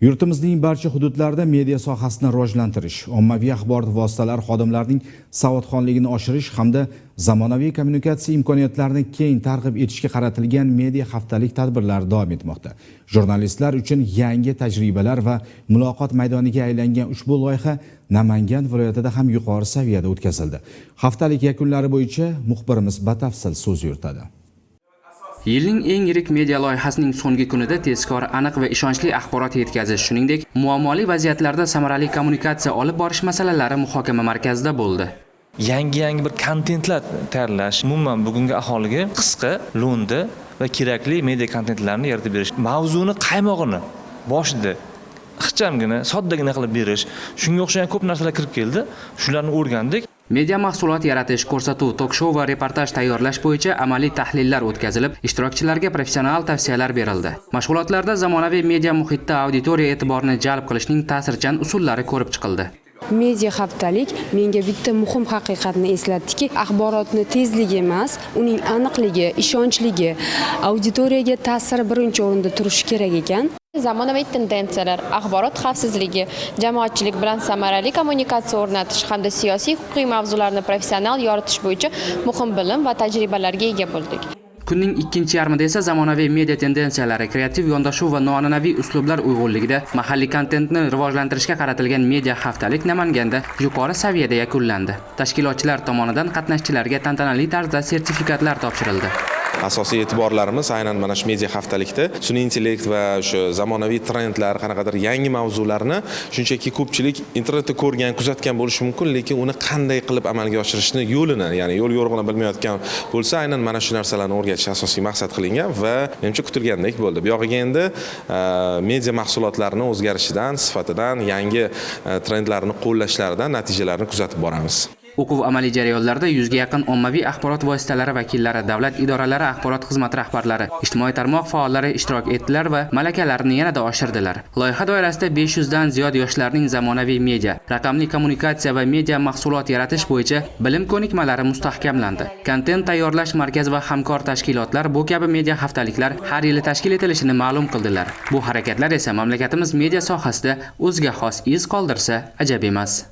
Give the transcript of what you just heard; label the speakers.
Speaker 1: Yurtimizning barcha hududlarida media sohasini rivojlantirish, ommaviy axborot vositalari xodimlarining savodxonligini oshirish hamda zamonaviy kommunikatsiya imkoniyatlarini keng targ'ib etishga qaratilgan media haftalik tadbirlar davom etmoqda. Jurnalistlar uchun yangi tajribalar va muloqot maydoniga aylangan ushbu loyiha Namangan viloyatida ham yuqori saviyada o'tkazildi. Haftalik yakunlari bo'yicha muxbirimiz batafsil so'z yuritadi.
Speaker 2: Yilning eng yirik media loyihasining so'nggi kunida tezkor, aniq va ishonchli axborot yetkazish, shuningdek, muammoli vaziyatlarda samarali kommunikatsiya olib borish masalalari muhokama markazida bo'ldi.
Speaker 3: Yangi bir kontentlar tayyorlash, umuman bugungi aholiga qisqa, lo'nda va kerakli media kontentlarni yaratib berish, mavzuni qaymog'ini boshida ixchamgina, soddagina qilib berish, shunga o'xshagan ko'p narsalar kirib keldi. Shularni o'rgandik.
Speaker 2: Media mahsulot yaratish, ko'rsatuv, tok-shou va reportaj tayyorlash bo'yicha amaliy tahlillar o'tkazilib, ishtirokchilarga professional tavsiyalar berildi. Mashg'ulotlarda zamonaviy media muhitda auditoriya e'tiborini jalb qilishning ta'sirchan usullari ko'rib chiqildi.
Speaker 4: Media haftalik menga bitta muhim haqiqatni eslatdiki, axborotni tezligi emas, uning aniqligi, ishonchligi, auditoriyaga ta'siri birinchi o'rinda turishi kerak ekan.
Speaker 5: Zamonaviy tendensiyalar, axborot xavfsizligi, jamoatchilik bilan samarali kommunikatsiya o'rnatish hamda siyosiy huquqiy mavzularni professional yoritish bo'yicha muhim bilim va tajribalarga ega bo'ldik.
Speaker 2: Kunning ikkinchi yarmida esa zamonaviy media tendensiyalari, kreativ yondashuv va noan'anaviy uslublar uyg'unligida mahalliy kontentni rivojlantirishga qaratilgan media haftalik Namanganda yuqori saviyada yakunlandi. Tashkilotchilar tomonidan qatnashchilarga tantanali tarzda sertifikatlar topshirildi.
Speaker 6: Asosiy e'tiborlarimiz aynan mana shu media haftalikda sun'iy intellekt va shu zamonaviy trendlar, qanaqadir yangi mavzularni shunchaki ko'pchilik internetda ko'rgan, kuzatgan bo'lishi mumkin, lekin uni qanday qilib amalga oshirishni yo'lini, ya'ni yo'l yo'rig'ini bilmayotgan bo'lsa, aynan mana shu narsalarni o'rgatish asosiy maqsad qilingan va menimcha kutilgandek bo'ldi. Bu yog'iga endi media mahsulotlarini o'zgarishidan, sifatidan, yangi trendlarni qo'llashlaridan natijalarni kuzatib boramiz.
Speaker 2: O'quv amaliy jarayonlarida 100 ga yaqin ommaviy axborot vositalari vakillari, davlat idoralari, axborot xizmati rahbarlari, ijtimoiy tarmoq faollari ishtirok etdilar va malakalarini yanada oshirdilar. Loyiha doirasida 500 dan ziyod yoshlarning zamonaviy media, raqamli kommunikatsiya va media mahsulot yaratish bo'yicha bilim ko'nikmalari mustahkamlandi. Kontent tayyorlash markazi va hamkor tashkilotlar bu kabi media haftaliklar har yili tashkil etilishini ma'lum qildilar. Bu harakatlar esa mamlakatimiz media sohasida o'ziga xos iz qoldirsa ajab emas.